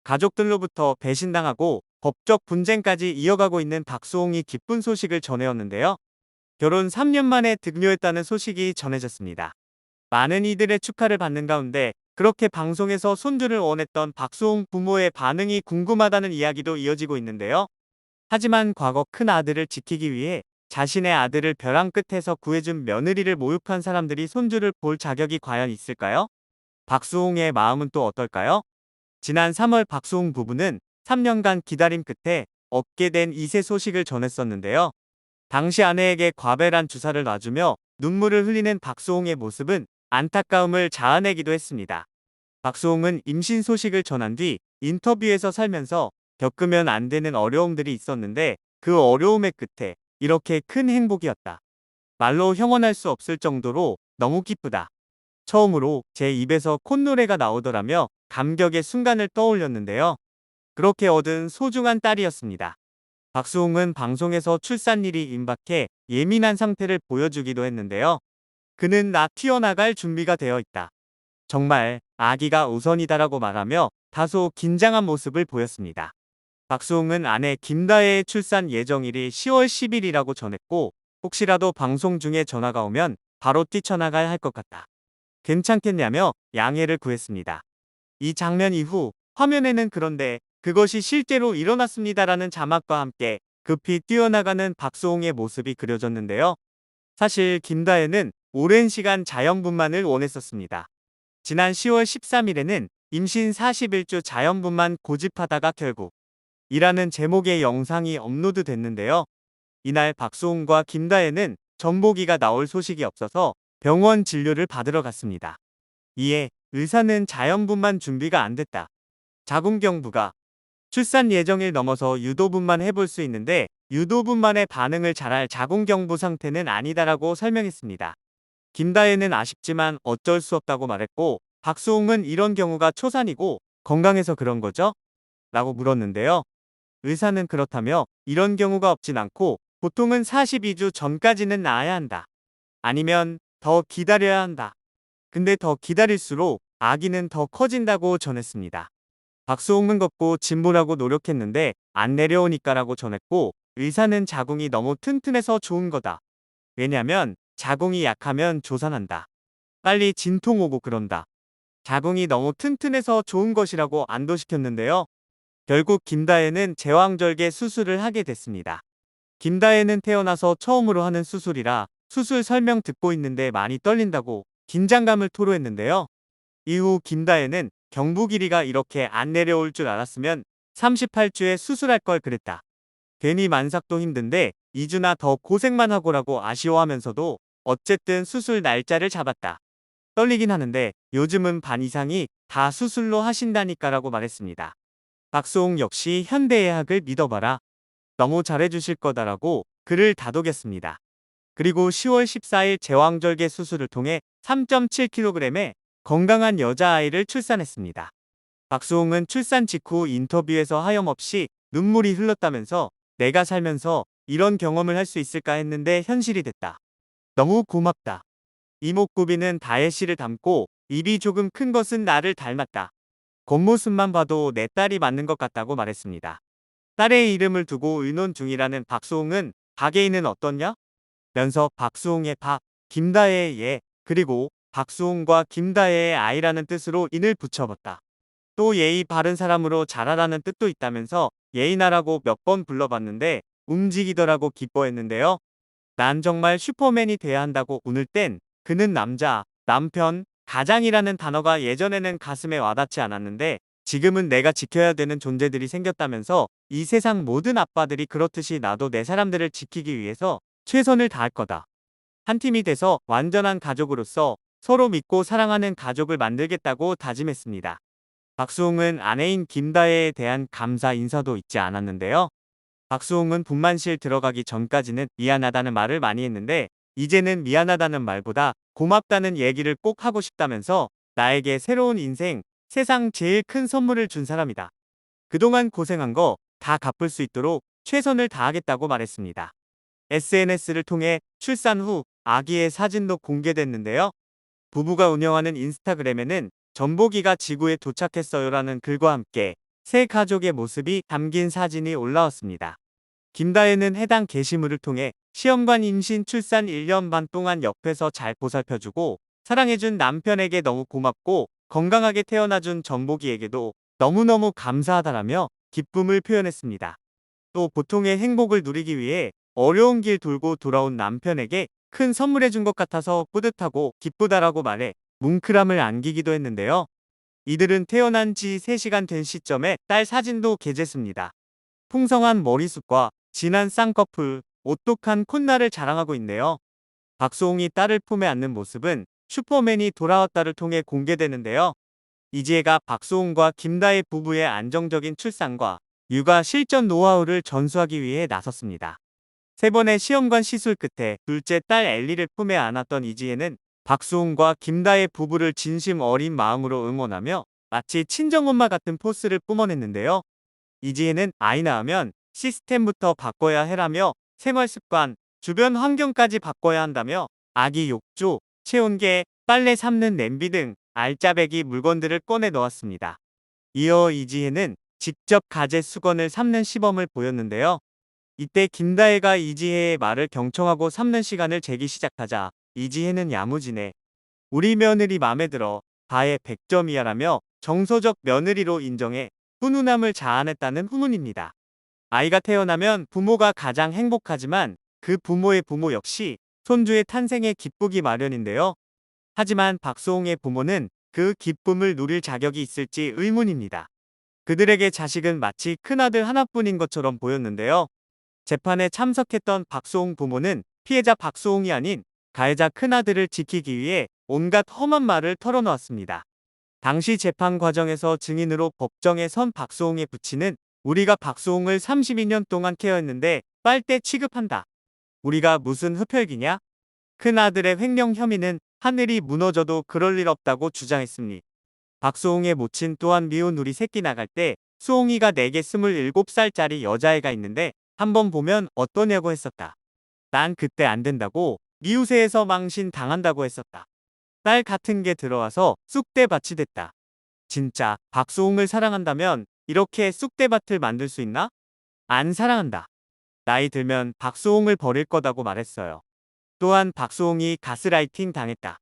가족들로부터 배신당하고 법적 분쟁까지 이어가고 있는 박수홍이 기쁜 소식을 전해왔는데요. 결혼 3년 만에 등교했다는 소식이 전해졌습니다. 많은 이들의 축하를 받는 가운데 그렇게 방송에서 손주를 원했던 박수홍 부모의 반응이 궁금하다는 이야기도 이어지고 있는데요. 하지만 과거 큰 아들을 지키기 위해 자신의 아들을 벼랑 끝에서 구해준 며느리를 모욕한 사람들이 손주를 볼 자격이 과연 있을까요? 박수홍의 마음은 또 어떨까요? 지난 3월 박수홍 부부는 3년간 기다림 끝에 얻게 된 이세 소식을 전했었는데요. 당시 아내에게 과배란 주사를 놔주며 눈물을 흘리는 박수홍의 모습은 안타까움을 자아내기도 했습니다. 박수홍은 임신 소식을 전한 뒤 인터뷰에서 살면서 겪으면 안 되는 어려움들이 있었는데 그 어려움의 끝에 이렇게 큰 행복이었다. 말로 형언할 수 없을 정도로 너무 기쁘다. 처음으로 제 입에서 콧노래가 나오더라며 감격의 순간을 떠올렸는데요. 그렇게 얻은 소중한 딸이었습니다. 박수홍은 방송에서 출산일이 임박해 예민한 상태를 보여주기도 했는데요. 그는 나 튀어나갈 준비가 되어 있다. 정말 아기가 우선이다라고 말하며 다소 긴장한 모습을 보였습니다. 박수홍은 아내 김다혜의 출산 예정일이 10월 10일이라고 전했고 혹시라도 방송 중에 전화가 오면 바로 뛰쳐나가야 할 것 같다. 괜찮겠냐며 양해를 구했습니다. 이 장면 이후 화면에는 그런데 그것이 실제로 일어났습니다라는 자막과 함께 급히 뛰어나가는 박수홍의 모습이 그려졌는데요. 사실 김다혜는 오랜 시간 자연분만을 원했었습니다. 지난 10월 13일에는 임신 41주 자연분만 고집하다가 결국 이라는 제목의 영상이 업로드 됐는데요. 이날 박수홍과 김다혜는 전보기가 나올 소식이 없어서 병원 진료를 받으러 갔습니다. 이에 의사는 자연분만 준비가 안 됐다. 자궁경부가 출산 예정일 넘어서 유도분만 해볼 수 있는데 유도분만의 반응을 잘할 자궁경부 상태는 아니다라고 설명했습니다. 김다혜는 아쉽지만 어쩔 수 없다고 말했고 박수홍은 이런 경우가 초산이고 건강해서 그런 거죠? 라고 물었는데요. 의사는 그렇다며 이런 경우가 없진 않고 보통은 42주 전까지는 나아야 한다. 아니면 더 기다려야 한다. 근데 더 기다릴수록 아기는 더 커진다고 전했습니다. 박수홍은 걷고 진보라고 노력했는데 안 내려오니까라고 전했고 의사는 자궁이 너무 튼튼해서 좋은 거다. 왜냐면 자궁이 약하면 조산한다. 빨리 진통 오고 그런다. 자궁이 너무 튼튼해서 좋은 것이라고 안도시켰는데요. 결국 김다혜는 제왕절개 수술을 하게 됐습니다. 김다혜는 태어나서 처음으로 하는 수술이라 수술 설명 듣고 있는데 많이 떨린다고 긴장감을 토로했는데요. 이후 김다혜는 경부 길이가 이렇게 안 내려올 줄 알았으면 38주에 수술할 걸 그랬다. 괜히 만삭도 힘든데 2주나 더 고생만 하고라고 아쉬워하면서도 어쨌든 수술 날짜를 잡았다. 떨리긴 하는데 요즘은 반 이상이 다 수술로 하신다니까라고 말했습니다. 박수홍 역시 현대의학을 믿어봐라. 너무 잘해주실 거다라고 그를 다독였습니다. 그리고 10월 14일 제왕절개 수술을 통해 3.7kg의 건강한 여자아이를 출산했습니다. 박수홍은 출산 직후 인터뷰에서 하염없이 눈물이 흘렀다면서 내가 살면서 이런 경험을 할 수 있을까 했는데 현실이 됐다. 너무 고맙다. 이목구비는 다혜 씨를 닮고 입이 조금 큰 것은 나를 닮았다. 겉모습만 봐도 내 딸이 맞는 것 같다고 말했습니다. 딸의 이름을 두고 의논 중이라는 박수홍은 박예인은 어떻냐? 면서 박수홍의 박, 김다혜의 예, 그리고 박수홍과 김다혜의 아이라는 뜻으로 인을 붙여봤다. 또 예의 바른 사람으로 자라라는 뜻도 있다면서 예인아라고 몇 번 불러봤는데 움직이더라고 기뻐했는데요. 난 정말 슈퍼맨이 돼야 한다고 운을 땐 그는 남자, 남편, 가장이라는 단어가 예전에는 가슴에 와닿지 않았는데 지금은 내가 지켜야 되는 존재들이 생겼다면서 이 세상 모든 아빠들이 그렇듯이 나도 내 사람들을 지키기 위해서 최선을 다할 거다. 한 팀이 돼서 완전한 가족으로서 서로 믿고 사랑하는 가족을 만들겠다고 다짐했습니다. 박수홍은 아내인 김다혜에 대한 감사 인사도 잊지 않았는데요. 박수홍은 분만실 들어가기 전까지는 미안하다는 말을 많이 했는데 이제는 미안하다는 말보다 고맙다는 얘기를 꼭 하고 싶다면서 나에게 새로운 인생, 세상 제일 큰 선물을 준 사람이다. 그동안 고생한 거 다 갚을 수 있도록 최선을 다하겠다고 말했습니다. SNS를 통해 출산 후 아기의 사진도 공개됐는데요. 부부가 운영하는 인스타그램에는 전보기가 지구에 도착했어요라는 글과 함께 새 가족의 모습이 담긴 사진이 올라왔습니다. 김다혜는 해당 게시물을 통해 시험관 임신 출산 1년 반 동안 옆에서 잘 보살펴주고 사랑해준 남편에게 너무 고맙고 건강하게 태어나준 전복이에게도 너무너무 감사하다라며 기쁨을 표현했습니다. 또 보통의 행복을 누리기 위해 어려운 길 돌고 돌아온 남편에게 큰 선물해준 것 같아서 뿌듯하고 기쁘다라고 말해 뭉클함을 안기기도 했는데요. 이들은 태어난 지 3시간 된 시점에 딸 사진도 게재했습니다. 풍성한 머리숱과 진한 쌍꺼풀, 오똑한 콧날을 자랑하고 있네요. 박소홍이 딸을 품에 안는 모습은 슈퍼맨이 돌아왔다를 통해 공개되는데요. 이지혜가 박소홍과 김다혜 부부의 안정적인 출산과 육아 실전 노하우를 전수하기 위해 나섰습니다. 3번의 시험관 시술 끝에 둘째 딸 엘리를 품에 안았던 이지혜는 박소홍과 김다혜 부부를 진심 어린 마음으로 응원하며 마치 친정엄마 같은 포스를 뿜어냈는데요. 이지혜는 아이 낳으면 시스템부터 바꿔야 해라며 생활습관, 주변 환경까지 바꿔야 한다며 아기 욕조, 체온계, 빨래 삶는 냄비 등 알짜배기 물건들을 꺼내 놓았습니다. 이어 이지혜는 직접 가재 수건을 삶는 시범을 보였는데요. 이때 김다혜가 이지혜의 말을 경청하고 삶는 시간을 재기 시작하자 이지혜는 야무지네. 우리 며느리 맘에 들어. 다혜 100점이야라며 정서적 며느리로 인정해 훈훈함을 자아냈다는 후문입니다. 아이가 태어나면 부모가 가장 행복하지만 그 부모의 부모 역시 손주의 탄생에 기쁘기 마련인데요. 하지만 박소홍의 부모는 그 기쁨을 누릴 자격이 있을지 의문입니다. 그들에게 자식은 마치 큰아들 하나뿐인 것처럼 보였는데요. 재판에 참석했던 박소홍 부모는 피해자 박소홍이 아닌 가해자 큰아들을 지키기 위해 온갖 험한 말을 털어놓았습니다. 당시 재판 과정에서 증인으로 법정에 선 박소홍의 부친은 우리가 박소홍을 32년 동안 케어했는데 빨대 취급한다. 우리가 무슨 흡혈귀냐? 큰아들의 횡령 혐의는 하늘이 무너져도 그럴 일 없다고 주장했습니다. 박소홍의 모친 또한 미운 우리 새끼 나갈 때 수홍이가 내게 27살짜리 여자애가 있는데 한번 보면 어떠냐고 했었다. 난 그때 안 된다고 미우새에서 망신 당한다고 했었다. 딸 같은 게 들어와서 쑥대밭이 됐다. 진짜 박소홍을 사랑한다면 이렇게 쑥대밭을 만들 수 있나? 안 사랑한다. 나이 들면 박소홍을 버릴 거다고 말했어요. 또한 박소홍이 가스라이팅 당했다.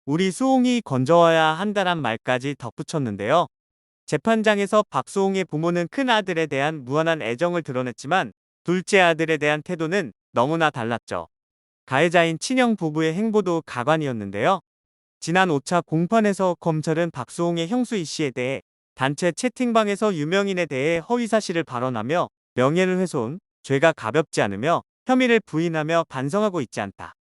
우리 소홍이 건져와야 한다란 말까지 덧붙였는데요. 재판장에서 박소홍의 부모는 큰 아들에 대한 무한한 애정을 드러냈지만 둘째 아들에 대한 태도는 너무나 달랐죠. 가해자인 친형 부부의 행보도 가관이었는데요. 지난 5차 공판에서 검찰은 박소홍의 형수 이 씨에 대해 단체 채팅방에서 유명인에 대해 허위사실을 발언하며 명예를 훼손, 죄가 가볍지 않으며 혐의를 부인하며 반성하고 있지 않다.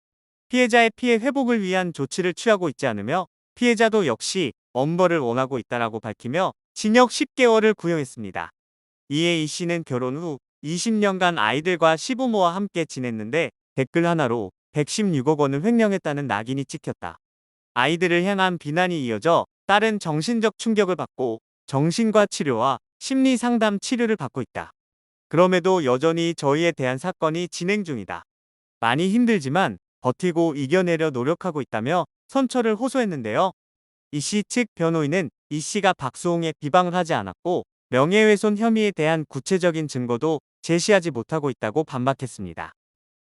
피해자의 피해 회복을 위한 조치를 취하고 있지 않으며 피해자도 역시 엄벌을 원하고 있다라고 밝히며 징역 10개월을 구형했습니다. 이에 이 씨는 결혼 후 20년간 아이들과 시부모와 함께 지냈는데 댓글 하나로 116억 원을 횡령했다는 낙인이 찍혔다. 아이들을 향한 비난이 이어져 딸은 정신적 충격을 받고 정신과 치료와 심리 상담 치료를 받고 있다. 그럼에도 여전히 저희에 대한 사건이 진행 중이다. 많이 힘들지만 버티고 이겨내려 노력하고 있다며 선처를 호소했는데요. 이 씨 측 변호인은 이 씨가 박소홍에 비방을 하지 않았고 명예훼손 혐의에 대한 구체적인 증거도 제시하지 못하고 있다고 반박했습니다.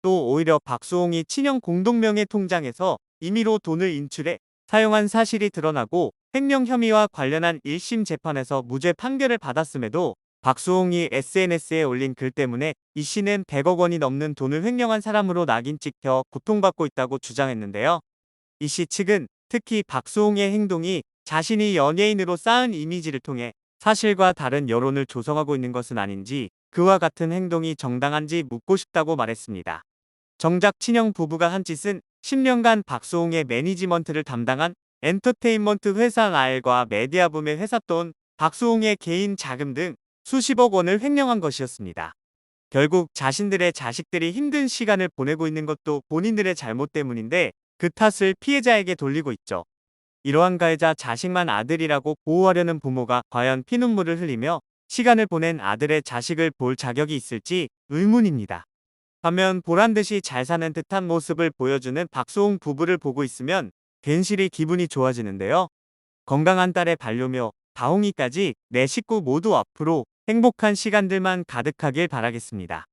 또 오히려 박소홍이 친형 공동명의 통장에서 임의로 돈을 인출해 사용한 사실이 드러나고 횡령 혐의와 관련한 1심 재판에서 무죄 판결을 받았음에도 박소홍이 SNS에 올린 글 때문에 이 씨는 100억 원이 넘는 돈을 횡령한 사람으로 낙인 찍혀 고통받고 있다고 주장했는데요. 이 씨 측은 특히 박소홍의 행동이 자신이 연예인으로 쌓은 이미지를 통해 사실과 다른 여론을 조성하고 있는 것은 아닌지 그와 같은 행동이 정당한지 묻고 싶다고 말했습니다. 정작 친형 부부가 한 짓은 10년간 박소홍의 매니지먼트를 담당한 엔터테인먼트 회사 나엘과 메디아붐의 회사 돈, 박소홍의 개인 자금 등 수십억 원을 횡령한 것이었습니다. 결국 자신들의 자식들이 힘든 시간을 보내고 있는 것도 본인들의 잘못 때문인데 그 탓을 피해자에게 돌리고 있죠. 이러한 가해자 자식만 아들이라고 보호하려는 부모가 과연 피눈물을 흘리며 시간을 보낸 아들의 자식을 볼 자격이 있을지 의문입니다. 반면 보란듯이 잘 사는 듯한 모습을 보여주는 박소홍 부부를 보고 있으면 괜시리 기분이 좋아지는데요. 건강한 딸의 반려묘, 다홍이까지 내 식구 모두 앞으로 행복한 시간들만 가득하길 바라겠습니다.